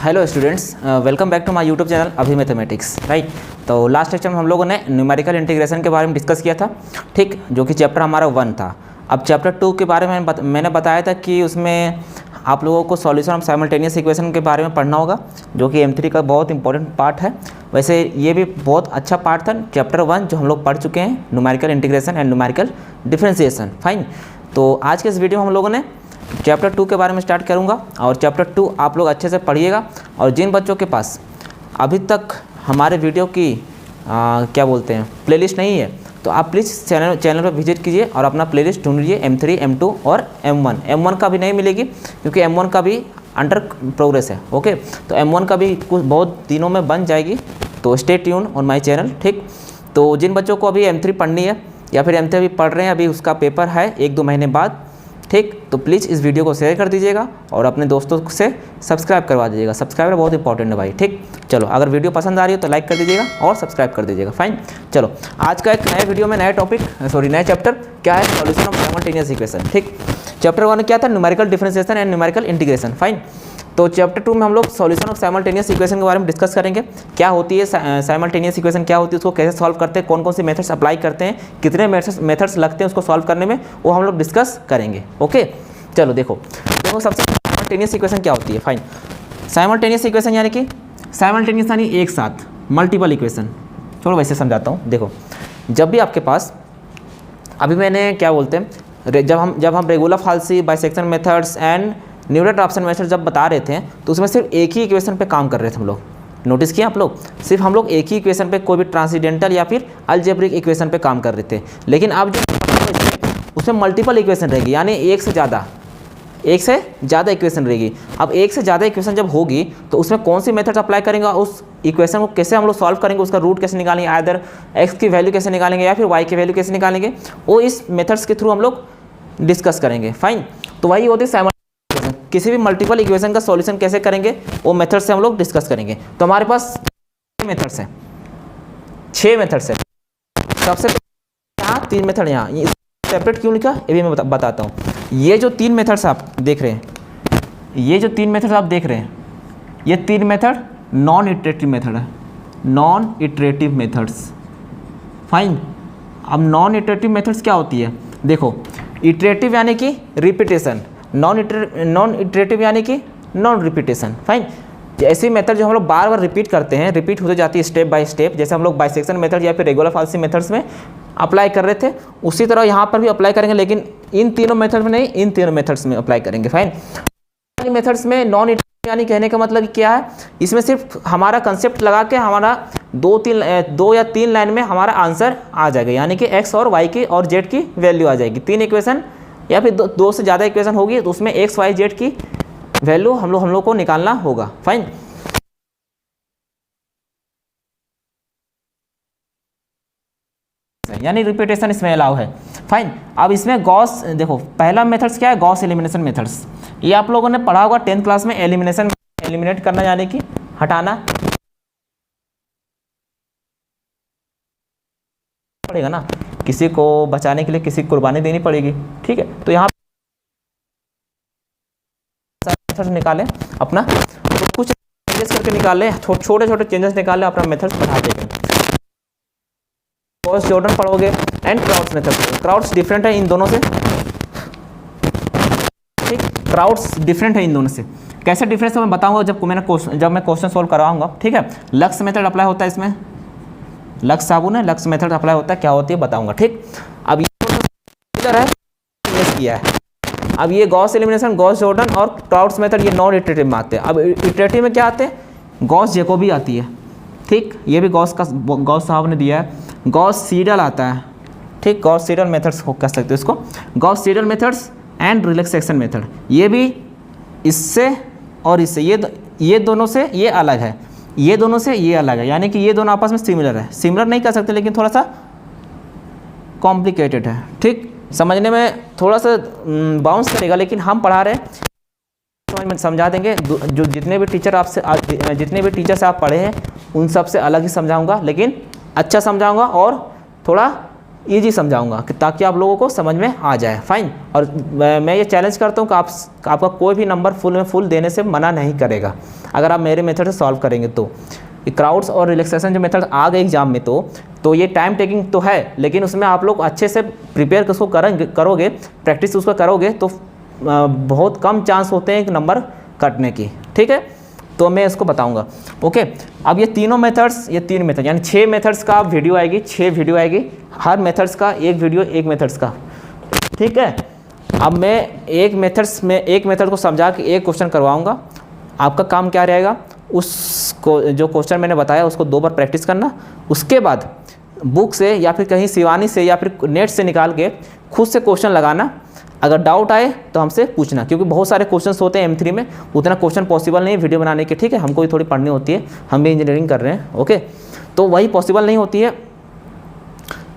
Hello students, welcome back to my YouTube channel अभी mathematics. Right, तो last lecture में हम लोगों ने न्यूमेरिकल इंटीग्रेशन के बारे में डिस्कस किया था, ठीक, जो कि चैप्टर हमारा 1 था। अब चैप्टर 2 के बारे में मैंने बताया था कि उसमें आप लोगों को सॉल्यूशन ऑफ साइमल्टेनियस इक्वेशन के बारे में पढ़ना होगा, जो कि M3 का बहुत इंपॉर्टेंट पार्ट है। वैसे ये भी बहुत अच्छा पार्ट था, चैप्टर 1 जो हम लोग पढ़ चुके हैं, numerical integration and numerical differentiation. Fine, तो आज के इस वीडियो में हम लोगों ने चैप्टर 2 के बारे में स्टार्ट करूंगा और चैप्टर 2 आप लोग अच्छे से पढ़िएगा। और जिन बच्चों के पास अभी तक हमारे वीडियो की क्या बोलते हैं प्लेलिस्ट नहीं है, तो आप प्लीज़ चैनल पर विजिट कीजिए और अपना प्लेलिस्ट ढूंढ लीजिए M3, M2 और M1 का भी नहीं मिलेगी, क्योंकि M1 का भी अंडर प्रोग्रेस है। ओके, तो M1 का भी कुछ बहुत दिनों में बन जाएगी, तो stay tune on my channel. ठीक, तो जिन बच्चों को अभी M3 पढ़नी है या फिर M3 अभी पढ़ रहे हैं, अभी उसका पेपर है 1-2 महीने बाद, ठीक, तो प्लीज़ इस वीडियो को शेयर कर दीजिएगा और अपने दोस्तों से सब्सक्राइब करवा दीजिएगा। सब्सक्राइबर बहुत इंपॉर्टेंट है भाई। ठीक, चलो, अगर वीडियो पसंद आ रही हो तो लाइक कर दीजिएगा और सब्सक्राइब कर दीजिएगा। फाइन, चलो, आज का एक नए वीडियो में नया टॉपिक नया चैप्टर क्या है, सॉल्यूशन ऑफ साइमल्टेनियस इक्वेशन। ठीक, चैप्टर 1 क्या था, numerical differentiation and numerical integration. Fine, तो चैप्टर 2 में हम लोग सॉल्यूशन ऑफ साइमल्टेनियस इक्वेशन के बारे में डिस्कस करेंगे। क्या होती है साइमल्टेनियस इक्वेशन, क्या होती है, उसको कैसे सॉल्व करते हैं, कौन कौन से मेथड्स अप्लाई करते हैं, कितने मेथड्स लगते हैं उसको सॉल्व करने में, वो हम लोग डिस्कस करेंगे। ओके, चलो देखो सबसे साइमल्टेनियस इक्वेशन क्या होती है। फाइन, साइमल्टेनियस इक्वेशन यानी कि साइमल्टेनियस यानी एक साथ, मल्टीपल इक्वेशन। चलो वैसे समझाता हूँ। देखो, जब भी आपके पास, अभी मैंने क्या बोलते हैं, जब हम regula falsi, bisection methods and Newton transfer method जब बता रहे थे, तो उसमें सिर्फ एक ही इक्वेशन पे काम कर रहे थे हम लोग। नोटिस किया आप लोग, सिर्फ हम लोग एक ही इक्वेशन पे, कोई भी ट्रांसीडेंटल या फिर अलजेब्रिक इक्वेशन पे काम कर रहे थे। लेकिन अब जो उसमें मल्टीपल इक्वेशन रहेगी, यानी एक से ज़्यादा इक्वेशन रहेगी। अब एक से ज़्यादा इक्वेशन जब होगी तो उसमें कौन सी मेथड्स अप्लाई करेंगे, उस इक्वेशन को कैसे हम लोग सॉल्व करेंगे, उसका रूट कैसे निकालेंगे, आइदर x की वैल्यू कैसे निकालेंगे या फिर y की वैल्यू कैसे निकालेंगे, वो इस मेथड्स के थ्रू हम लोग डिस्कस करेंगे। फाइन, तो वही होती है साइमल्टेनियस इक्वेशन। किसी भी मल्टीपल इक्वेशन का सॉल्यूशन कैसे करेंगे, वो मेथड से हम लोग डिस्कस करेंगे। तो हमारे पास 6 मेथड्स हैं। सबसे यहाँ 3 मेथड, यहाँ सेपरेट क्यों लिखा ये भी मैं बताता हूँ। ये जो 3 मेथड्स आप देख रहे हैं, ये 3 मेथड नॉन इटरेटिव मेथड है, नॉन इटरेटिव मेथड्स। फाइन, अब नॉन इटरेटिव मेथड्स क्या होती है, देखो, इटरेटिव यानी कि रिपीटेशन, नॉन इटरेटिव यानी कि नॉन रिपीटेशन। फाइन, ऐसी मेथड जो हम लोग बार बार रिपीट करते हैं, रिपीट होते जाती है स्टेप बाय स्टेप, जैसे हम लोग बाइसेक्शन मेथड या फिर रेगुलर फाल्सी मेथड्स में अप्लाई कर रहे थे, उसी तरह यहाँ पर भी अप्लाई करेंगे, लेकिन इन तीनों मेथड में नहीं, इन तीनों मेथड्स में अप्लाई करेंगे। फाइन, मेथड्स में नॉन इटरेटिव यानी कहने का मतलब क्या है, इसमें सिर्फ हमारा कंसेप्ट लगा के हमारा 2 या 3 लाइन में हमारा आंसर आ जाएगा, यानी कि x और y की और z की वैल्यू आ जाएगी। 3 इक्वेशन या फिर 2 से ज़्यादा इक्वेशन होगी, तो उसमें x, y, z की वैल्यू हम लोग को निकालना होगा। फाइन, यानी रिपीटेशन इसमें अलाउ है। फाइन, अब इसमें गॉस, देखो पहला मेथड्स क्या है, गॉस एलिमिनेशन मेथड्स। ये आप लोगों ने पढ़ा होगा 10th क्लास में, एलिमिनेट करना यानी कि हटाना पड़ेगा ना, किसी को बचाने के लिए किसी को कुर्बानी देनी पड़ेगी। ठीक है, तो यहाँ मेथड्स निकालें अपना, तो कुछ चेंजेस करके निकालें, छोटे चेंजेस निकालें, अपना मेथड्स बढ़ा देंगे। गॉस जॉर्डन पढ़ोगे and crowds method. Crowds different है इन दोनों से, ठीक, क्राउड्स डिफरेंट है इन दोनों से। कैसे डिफरेंस है मैं बताऊंगा जब मैं क्वेश्चन सोल्व करवाऊंगा। ठीक है, लक्स मेथड अप्लाई होता है इसमें, लक्स साबुन है, लक्स मेथड अप्लाई होता है, क्या होती है बताऊंगा। ठीक, अब ये है किया है। अब ये गॉस एलिमिनेशन, गॉस जॉर्डन और क्राउड्स मेथड ये नॉन इटरेटिव में आते हैं। अब इटरेटिव में क्या आते हैं, गॉस जैकोबी आती है। ठीक, ये भी गॉस साहब ने दिया है। गॉस सीडल आता है। ठीक, गॉस सीडल मेथड्स कह सकते हो इसको, Gauss Seidel methods and relaxation method. ये भी इससे और इससे, ये दोनों से ये अलग है, ये दोनों से ये अलग है, यानी कि ये दोनों आपस में सिमिलर है। सिमिलर नहीं कह सकते, लेकिन थोड़ा सा कॉम्प्लिकेटेड है। ठीक, समझने में थोड़ा सा बाउंस करेगा, लेकिन हम पढ़ा रहे हैं, समझा देंगे। जो जितने भी टीचर से आप पढ़े हैं, उन सब से अलग ही समझाऊंगा, लेकिन अच्छा समझाऊंगा और थोड़ा ईजी समझाऊंगा कि ताकि आप लोगों को समझ में आ जाए। फाइन। और मैं ये चैलेंज करता हूँ कि आपका कोई भी नंबर फुल में फुल देने से मना नहीं करेगा अगर आप मेरे मेथड से सॉल्व करेंगे तो। क्राउड्स और रिलैक्सेशन जो मेथड आ गए एग्जाम में तो ये टाइम टेकिंग तो है, लेकिन उसमें आप लोग अच्छे से प्रिपेयर उसको करोगे, प्रैक्टिस उसको करोगे तो बहुत कम चांस होते हैं एक नंबर कटने की। ठीक है, तो मैं इसको बताऊंगा। ओके, अब ये तीनों मेथड्स, ये 3 मेथड यानी 6 मेथड्स का वीडियो आएगी, 6 वीडियो आएगी, हर मेथड्स का एक वीडियो एक मेथड्स का। ठीक है, अब मैं एक मेथड को समझा के एक क्वेश्चन करवाऊंगा। आपका काम क्या रहेगा, उसको जो क्वेश्चन मैंने बताया उसको 2 बार प्रैक्टिस करना, उसके बाद बुक से या फिर कहीं शिवानी से या फिर नेट से निकाल के खुद से क्वेश्चन लगाना। अगर डाउट आए तो हमसे पूछना, क्योंकि बहुत सारे क्वेश्चंस होते हैं M3 में, उतना क्वेश्चन पॉसिबल नहीं है वीडियो बनाने के। ठीक है, हमको भी थोड़ी पढ़नी होती है, हम भी इंजीनियरिंग कर रहे हैं। ओके, तो वही पॉसिबल नहीं होती है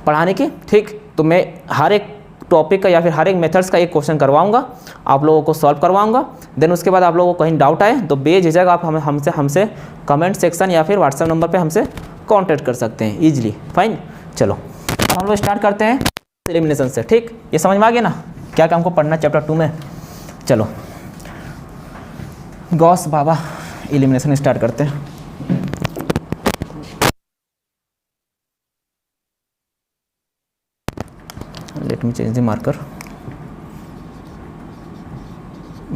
पढ़ाने की। ठीक, तो मैं हर एक टॉपिक का या फिर हर एक मेथड्स का एक क्वेश्चन करवाऊंगा, आप लोगों को सॉल्व करवाऊंगा। देन उसके बाद आप लोगों को कहीं डाउट आए तो बेझिझक आप हमसे कमेंट सेक्शन या फिर व्हाट्सएप नंबर पे हमसे कांटेक्ट कर सकते हैं ईजिली। फाइन, चलो हम लोग स्टार्ट करते हैं एलिमिनेशन से। ठीक, ये समझ में आ गया ना क्या क्या हमको पढ़ना है चैप्टर 2 में। चलो गॉस बाबा एलिमिनेशन स्टार्ट करते हैं। Let me change the marker.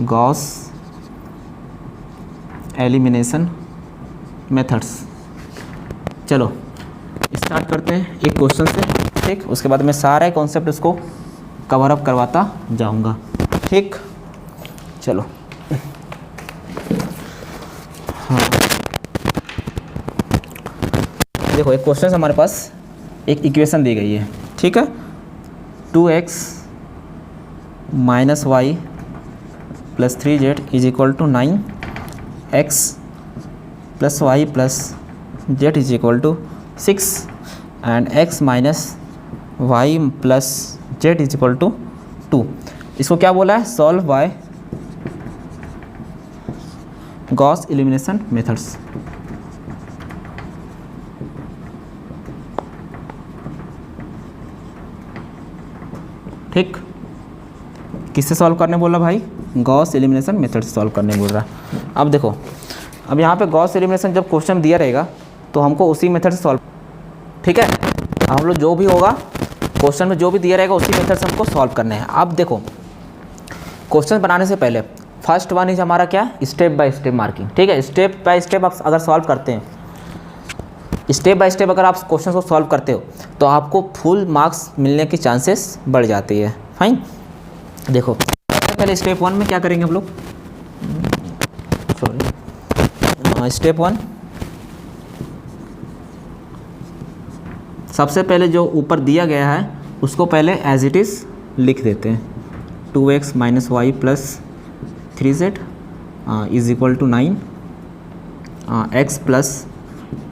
Gauss elimination methods. चलो स्टार्ट करते हैं एक क्वेश्चन से। ठीक, उसके बाद मैं सारे कॉन्सेप्ट उसको कवर अप करवाता जाऊंगा। ठीक, चलो हाँ देखो, एक क्वेश्चन हमारे पास एक इक्वेशन दी गई है। ठीक है, 2x - y + 3z = 9, x + y + z = 6 and x - y + z = 2। इसको क्या बोला है, solve by Gauss elimination methods. ठीक, किससे सॉल्व करने बोला भाई, गॉस एलिमिनेशन मेथड से सॉल्व करने बोल रहा। अब देखो, अब यहाँ पे गॉस एलिमिनेशन जब क्वेश्चन दिया रहेगा तो हमको उसी मेथड से सॉल्व। ठीक है, हम लोग जो भी होगा क्वेश्चन में जो भी दिया रहेगा उसी मेथड से हमको सॉल्व करने हैं। अब देखो, क्वेश्चन बनाने से पहले फर्स्ट वन इज हमारा क्या, स्टेप बाय स्टेप मार्किंग। ठीक है, स्टेप बाय स्टेप आप अगर सॉल्व करते हैं, स्टेप बाय स्टेप अगर आप क्वेश्चन को सॉल्व करते हो तो आपको फुल मार्क्स मिलने की चांसेस बढ़ जाती है। फाइन, देखो सबसे पहले स्टेप 1 में क्या करेंगे हम लोग, सॉरी स्टेप 1, सबसे पहले जो ऊपर दिया गया है उसको पहले एज इट इज़ लिख देते हैं। 2x - y + 3z = 9, x +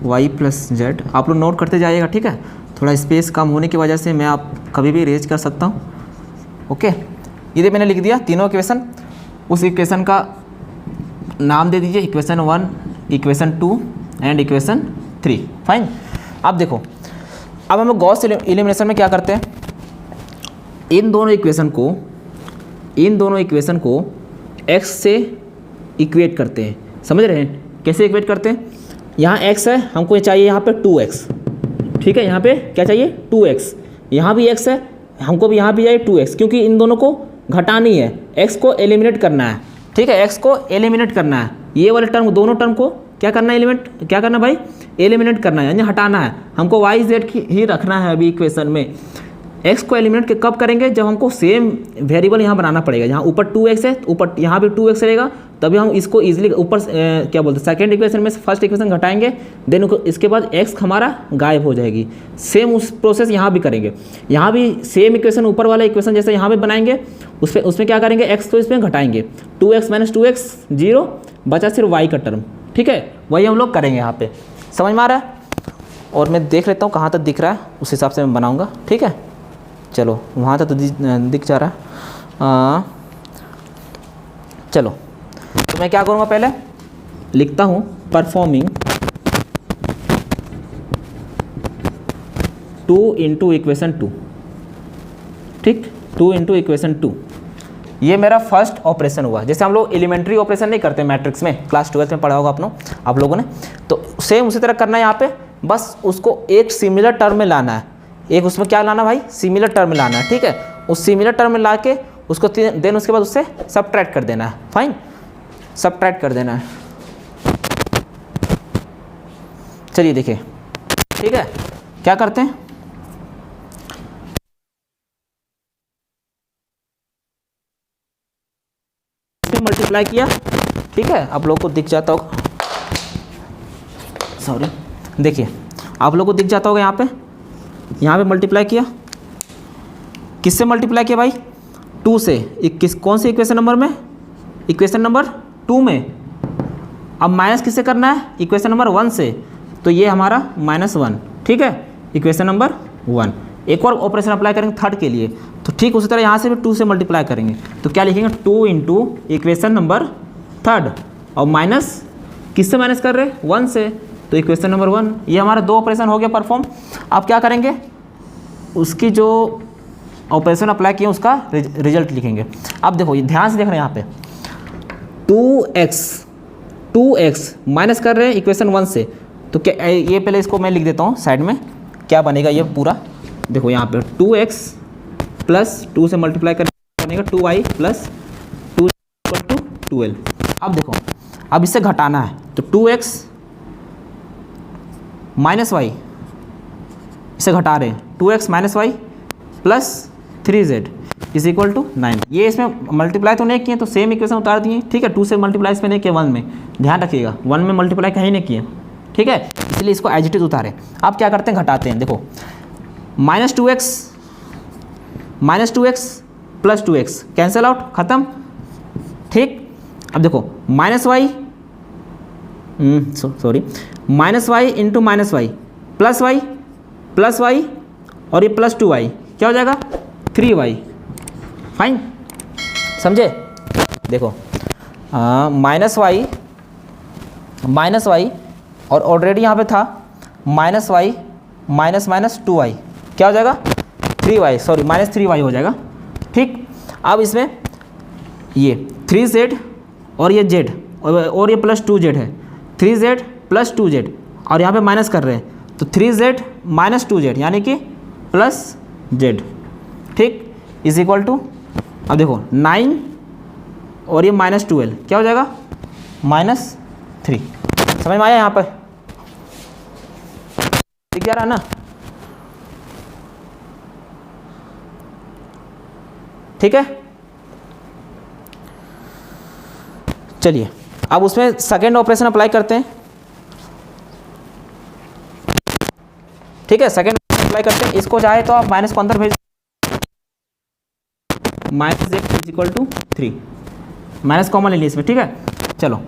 y + z। आप लोग नोट करते जाइएगा। ठीक है, थोड़ा स्पेस कम होने की वजह से मैं आप कभी भी रेज कर सकता हूँ। ओके, ये मैंने लिख दिया तीनों इक्वेशन। उस इक्वेशन का नाम दे दीजिए equation 1, equation 2 and equation 3। Fine, अब देखो, अब हम लोग गॉस एलिमिनेशन में क्या करते हैं, इन दोनों इक्वेशन को x से इक्वेट करते हैं। समझ रहे हैं कैसे इक्वेट करते हैं, यहाँ x है, हमको चाहिए यहाँ पे 2x। ठीक है, यहाँ पे क्या चाहिए 2x, यहाँ भी x है, हमको भी यहाँ भी चाहिए 2x, क्योंकि इन दोनों को घटानी है, x को एलिमिनेट करना है। ठीक है, x को एलिमिनेट करना है, ये वाले टर्म दोनों टर्म को क्या करना है, क्या करना भाई, एलिमिनेट करना है, यानी हटाना है। हमको y z ही रखना है अभी इक्वेशन में। x को एलिमिनेट कब करेंगे, जब हमको सेम वेरिएबल यहाँ बनाना पड़ेगा। यहाँ ऊपर 2x है, ऊपर यहाँ भी 2x रहेगा, तभी हम इसको इजीली ऊपर क्या बोलते हैं सेकेंड इक्वेशन में से फर्स्ट इक्वेशन घटाएंगे, देन इसके बाद x हमारा गायब हो जाएगी। सेम उस प्रोसेस यहाँ भी करेंगे, यहाँ भी सेम इक्वेशन ऊपर वाला इक्वेशन जैसे यहाँ भी बनाएंगे, उसमें क्या करेंगे, x को इसमें घटाएंगे, 2x - 2x 0, बचा सिर्फ y का टर्म। ठीक है, वही हम लोग करेंगे यहाँ पे। समझ में आ रहा है, और मैं देख लेता हूँ कहाँ तक दिख रहा है, उस हिसाब से मैं बनाऊँगा। ठीक है, चलो वहाँ तक तो दिख जा रहा है। चलो तो मैं क्या करूँगा, पहले लिखता हूँ परफॉर्मिंग 2 × इक्वेशन 2। ठीक, 2 इंटू इक्वेशन 2, ये मेरा फर्स्ट ऑपरेशन हुआ। जैसे हम लोग एलिमेंट्री ऑपरेशन नहीं करते मैट्रिक्स में, क्लास 12 में पढ़ा होगा आप लोगों ने, तो सेम उसी तरह करना है यहाँ पे, बस उसको एक सिमिलर टर्म में लाना है। एक उसमें क्या लाना भाई, सिमिलर टर्म लाना है, ठीक है। उस सिमिलर टर्म में ला के उसको देन उसके बाद उससे सबट्रैक्ट कर देना है, फाइन, सबट्रैक्ट कर देना है। चलिए देखिए, ठीक है, क्या करते हैं, मल्टीप्लाई किया, ठीक है, आप लोग को दिख जाता होगा, सॉरी, देखिए आप लोग को दिख जाता होगा यहाँ पे मल्टीप्लाई किया, किससे मल्टीप्लाई किया भाई, 2 से। कौन से इक्वेशन नंबर में, इक्वेशन नंबर 2 में। अब माइनस किससे करना है, इक्वेशन नंबर 1 से, तो ये हमारा -1, ठीक है, इक्वेशन नंबर 1। एक और ऑपरेशन अप्लाई करेंगे थर्ड के लिए, तो ठीक उसी तरह यहाँ से भी 2 से मल्टीप्लाई करेंगे, तो क्या लिखेंगे, 2 इंटू इक्वेशन नंबर 3, और माइनस किससे माइनस कर रहे हैं, 1 से, तो इक्वेशन नंबर 1। ये हमारा 2 ऑपरेशन हो गया परफॉर्म। अब क्या करेंगे, उसकी जो ऑपरेशन अप्लाई किए उसका रिजल्ट लिखेंगे। अब देखो, ये ध्यान से देखना यहाँ पे, 2x माइनस कर रहे हैं इक्वेशन 1 से, तो क्या, ये पहले इसको मैं लिख देता हूँ साइड में, क्या बनेगा ये पूरा, देखो यहाँ पे 2x प्लस 2 से मल्टीप्लाई करेंगे 2y प्लस 2 = 12। अब देखो, अब इससे घटाना है, तो 2x माइनस वाई, इसे घटा रहे हैं, 2x minus y plus 3z is equal to 9। ये इसमें मल्टीप्लाई तो नहीं किए, तो सेम इक्वेशन उतार दिए, ठीक है। 2 से मल्टीप्लाई इसमें नहीं किया, 1 में, ध्यान रखिएगा, 1 में मल्टीप्लाई कहीं नहीं किए, ठीक है, इसलिए इसको एज इट इज उतारें। अब क्या करते हैं, घटाते हैं, देखो -2x plus 2x cancel out, खत्म, ठीक। अब देखो -y, sorry, -y into -y plus y और ये प्लस 2y, क्या हो जाएगा, 3y, फाइन, समझे। देखो -y और ऑलरेडी यहाँ पे था -y माइनस 2y, क्या हो जाएगा, 3y, सॉरी -3y हो जाएगा, ठीक। अब इसमें ये 3z और ये z और ये प्लस 2z है, 3z प्लस 2z, और यहाँ पे माइनस कर रहे हैं, तो 3z माइनस 2z यानी कि प्लस z, ठीक, इज इक्वल टू, अब देखो 9 और ये -12, क्या हो जाएगा, -3। समझ में आया यहाँ पर, दिख जा रहा है ना, ठीक है। चलिए अब उसमें सेकेंड ऑपरेशन अप्लाई करते हैं, ठीक है, सेकेंड अप्लाई करते हैं। इसको चाहे तो आप माइनस को अंदर भेज, -z equal to 3, minus common ले लीजिए इसमें, ठीक है। चलो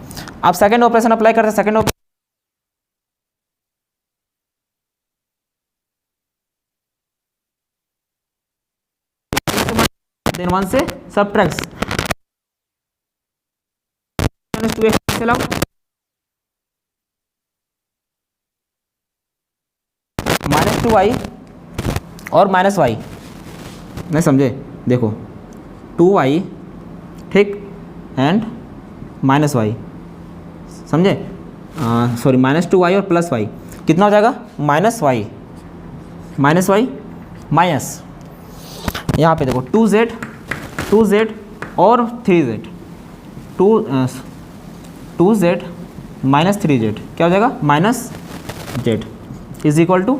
अब सेकेंड ऑपरेशन अप्लाई करते हैं, सेकेंड देन 1 से सबट्रैक्ट -2x -2y और -y, नहीं समझे, देखो 2y, ठीक, एंड -y, समझे, सॉरी -2y और प्लस y, कितना हो जाएगा, -y माइनस, यहाँ पे देखो 2z और 3z, 2z माइनस 3z, क्या हो जाएगा, -z इज इक्वल टू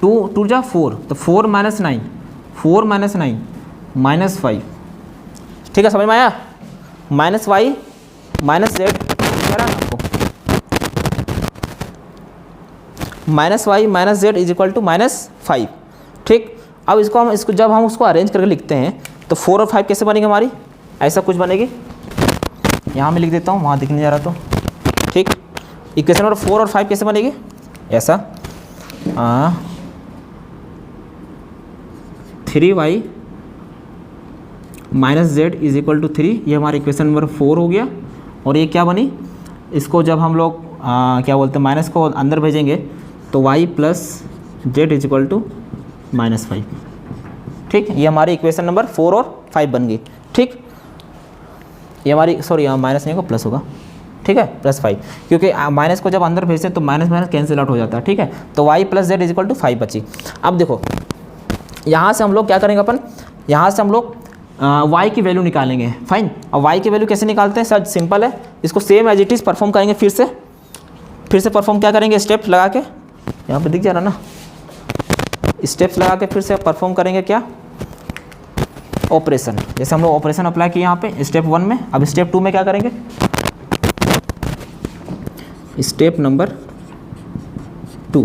2 जा 4, तो 4 - 9 -5, ठीक है, समझ में आया, -y -z आपको, -y -z is equal to -5, ठीक। अब इसको जब हम उसको अरेंज करके लिखते हैं, तो 4 और 5 कैसे बनेगी हमारी, ऐसा कुछ बनेगी, यहाँ मैं लिख देता हूँ, वहाँ दिखने जा रहा, तो ठीक, इक्वेशन नंबर 4 और 5 कैसे बनेगी, ऐसा 3y -z is equal to 3, ये हमारी इक्वेशन नंबर 4 हो गया। और ये क्या बनी, इसको जब हम लोग क्या बोलते हैं, माइनस को अंदर भेजेंगे, तो y plus z is equal to -5, ठीक, ये हमारी इक्वेशन नंबर 4 और 5 बन गई। ठीक, ये हमारी, सॉरी यहाँ माइनस नहीं होगा, प्लस होगा। ठीक है, +5, क्योंकि माइनस को जब अंदर भेजते हैं तो माइनस माइनस कैंसिल आउट हो जाता है। ठीक है, तो y + z = 5 बची। अब देखो यहाँ से हम लोग क्या करेंगे, अपन यहाँ से हम लोग y की वैल्यू निकालेंगे। फाइन, अब y की वैल्यू कैसे निकालते हैं सर, सिंपल है, इसको same as it is perform करेंगे। फिर से परफॉर्म क्या करेंगे, स्टेप्स लगा के, यहाँ पे दिख जा रहा ना, स्टेप्स लगा के फिर से परफॉर्म करेंगे क्या, ऑपरेशन। जैसे हम लोग ऑपरेशन अप्लाई किए यहाँ पे स्टेप 1 में, अब स्टेप 2 में क्या करेंगे, स्टेप नंबर 2।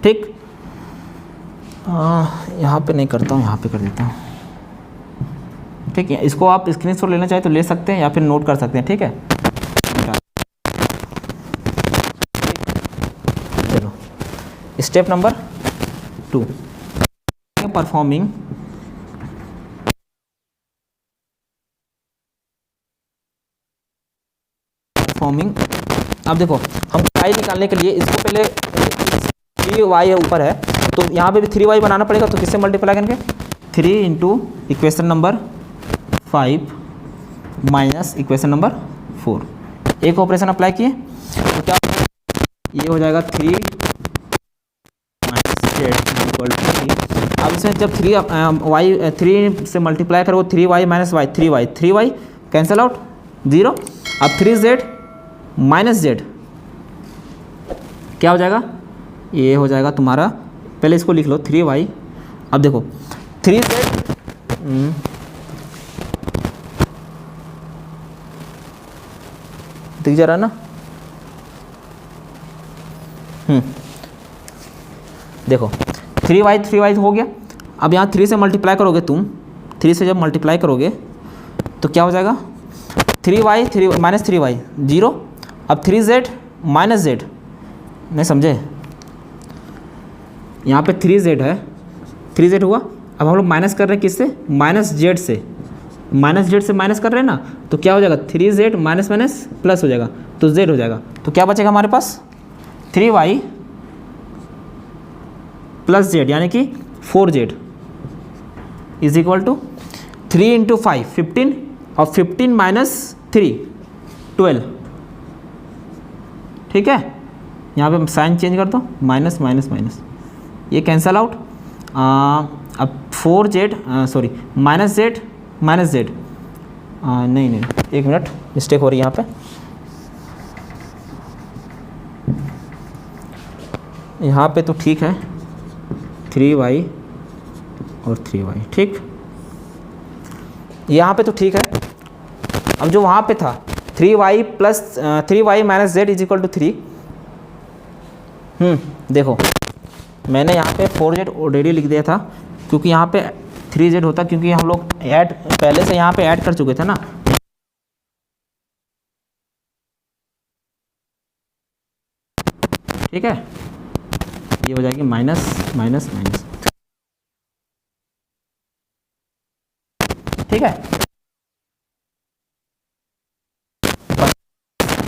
ठीक, यहाँ पे नहीं करता हूँ, यहाँ पे कर देता हूँ। ठीक है, इसको आप स्क्रीनशॉट लेना चाहे तो ले सकते हैं या फिर नोट कर सकते हैं। ठीक है, चलो स्टेप नंबर 2, परफॉर्मिंग अब देखो हम y निकालने के लिए इसको पहले 3y ऊपर है तो यहाँ पे भी 3y बनाना पड़ेगा, तो किससे मल्टीप्लाई करेंगे, 3 × equation number 5 minus equation number 4। एक ऑपरेशन अप्लाई किए तो क्या ये हो जाएगा 3 - z = 3। अब इसमें जब 3 से मल्टीप्लाई करो 3y - y, 3y cancel out 0। अब 3z - z क्या हो जाएगा, ये हो जाएगा तुम्हारा, पहले इसको लिख लो 3y। अब देखो 3z दिख जा रहा है ना, देखो 3y हो गया। अब यहाँ 3 से मल्टीप्लाई करोगे तुम, 3 से जब मल्टीप्लाई करोगे तो क्या हो जाएगा, 3y - 3y 0। अब 3z - z, नहीं समझे, यहाँ पे 3z है, 3z हुआ। अब हम लोग माइनस कर रहे हैं किससे, -z से, -z से माइनस कर रहे हैं ना, तो क्या हो जाएगा 3z माइनस प्लस हो जाएगा तो z हो जाएगा। तो क्या बचेगा हमारे पास, 3y + z यानी कि 4z = 3 × 5 15 और 15 - 3 12। ठीक है, यहाँ पे साइन चेंज कर दो, माइनस माइनस माइनस, ये कैंसल आउट। अब 4z सॉरी -z नहीं एक मिनट, मिस्टेक हो रही है यहाँ पे, यहाँ पे तो ठीक है 3y और 3y। ठीक, यहाँ पे तो ठीक है। अब जो वहाँ पे था 3y - z = 3, देखो मैंने यहाँ पे 4z ऑलरेडी लिख दिया था, क्योंकि यहाँ पे 3z होता, क्योंकि हम लोग ऐड पहले से यहाँ पे ऐड कर चुके थे ना। ठीक है, ये हो जाएगी माइनस माइनस माइनस। ठीक है,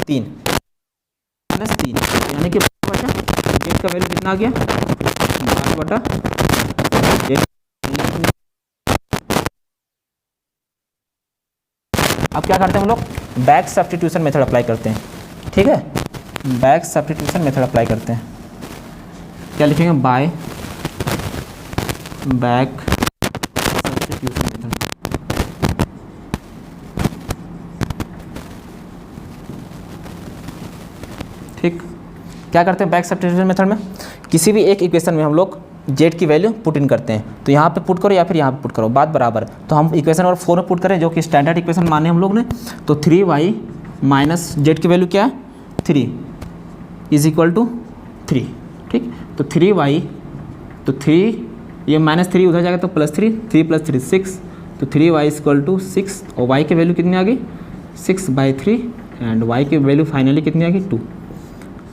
3 - 3 यानी कि बचा z का वैल्यू कितना आ गया, 12/। अब क्या करते हैं हम लोग, बैक सब्स्टिट्यूशन मेथड अप्लाई करते हैं। ठीक है, बैक सब्स्टिट्यूशन मेथड अप्लाई करते हैं। क्या लिखेंगे, बाय बैक सब्स्टिट्यूशन मेथड। ठीक, क्या करते हैं बैक सब्स्टिट्यूशन मेथड में, किसी भी एक इक्वेशन में हम लोग z की वैल्यू पुट इन करते हैं। तो यहाँ पे पुट करो या फिर यहाँ पे पुट करो, बात बराबर है। तो हम इक्वेशन नंबर 4 में पुट करें, जो कि स्टैंडर्ड इक्वेशन माने हम लोग ने। तो 3y - z की वैल्यू क्या है, 3 = 3। ठीक, तो 3y, तो 3 ये -3 उधर जाएगा तो +3, 3 + 3 6, तो 3y = 6 और y की वैल्यू कितनी आ गई, 6/3 एंड y की वैल्यू फाइनली कितनी आ गई, 2।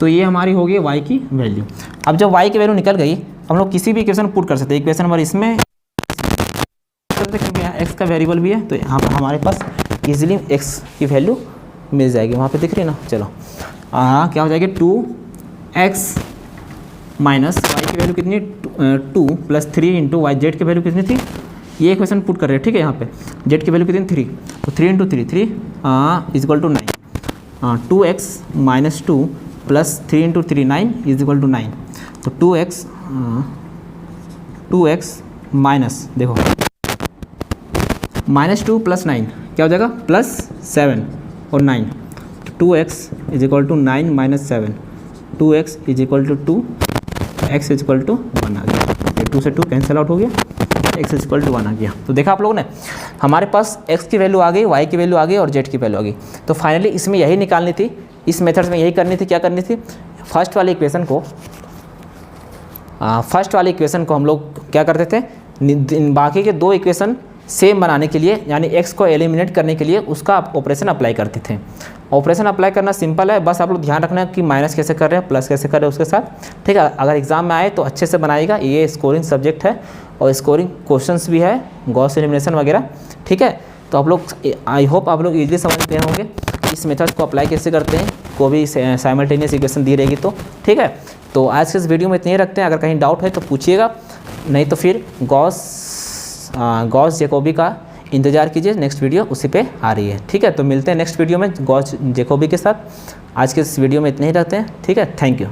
तो ये हमारी हो गई y की वैल्यू। अब जब y की वैल्यू निकल गई, हम लोग किसी भी इक्वेशन पुट कर सकते हैं। इक्वेशन नंबर इसमें क्योंकि यहाँ x का वेरिएबल भी है, तो यहाँ पर हमारे पास इजीली x की वैल्यू मिल जाएगी। वहाँ पे दिख रही है ना, चलो क्या हो जाएगी, 2x माइनस वाई की वैल्यू कितनी, 2 प्लस 3 इंटू वाई, जेड की वैल्यू कितनी थी, ये इक्वेशन पुट कर रहे हैं, ठीक है। यहाँ पे जेड की वैल्यू कितनी, 3, तो 3 into 3 is equal to 9, 2x minus 2 plus 3 into 3 9 is equal to 9, तो 2x माइनस, देखो माइनस 2 प्लस 9 क्या हो जाएगा, प्लस 7 और 9, 2x is equal to 9 minus 7, 2x is equal to 2, x is equal to 1 आ गया, 2 से 2 कैंसिल आउट हो गया, x इज इक्वल टू 1 आ गया। तो देखा आप लोगों ने, हमारे पास x की वैल्यू आ गई, y की वैल्यू आ गई और z की वैल्यू आ गई। तो फाइनली इसमें यही निकालनी थी, इस मेथड्स में यही करनी थी, क्या करनी थी, फर्स्ट वाली इक्वेशन को हम लोग क्या करते थे, बाकी के 2 इक्वेशन सेम बनाने के लिए, यानी x को एलिमिनेट करने के लिए उसका ऑपरेशन अप्लाई करते थे। ऑपरेशन अप्लाई करना सिंपल है, बस आप लोग ध्यान रखना कि माइनस कैसे कर रहे हैं, प्लस कैसे कर रहे हैं उसके साथ, ठीक है। अगर एग्जाम में आए तो अच्छे से बनाएगा, ये स्कोरिंग सब्जेक्ट है और स्कोरिंग क्वेश्चंस भी है, गॉस एलिमिनेशन वगैरह, ठीक है। तो आप लोग, आई होप आप लोग इजीली समझ गए होंगे इस मेथड को अप्लाई कैसे करते हैं, को भी साइमल्टेनियस इक्वेशन दी रहेगी तो, ठीक है। तो आज के इस वीडियो में इतने ही रखते हैं, अगर कहीं डाउट है तो पूछिएगा, नहीं तो फिर गॉस जैकोबी का इंतज़ार कीजिए, नेक्स्ट वीडियो उसी पे आ रही है, ठीक है। तो मिलते हैं नेक्स्ट वीडियो में गॉस जैकोबी के साथ। आज के इस वीडियो में इतने ही रखते हैं, ठीक है। Thank you.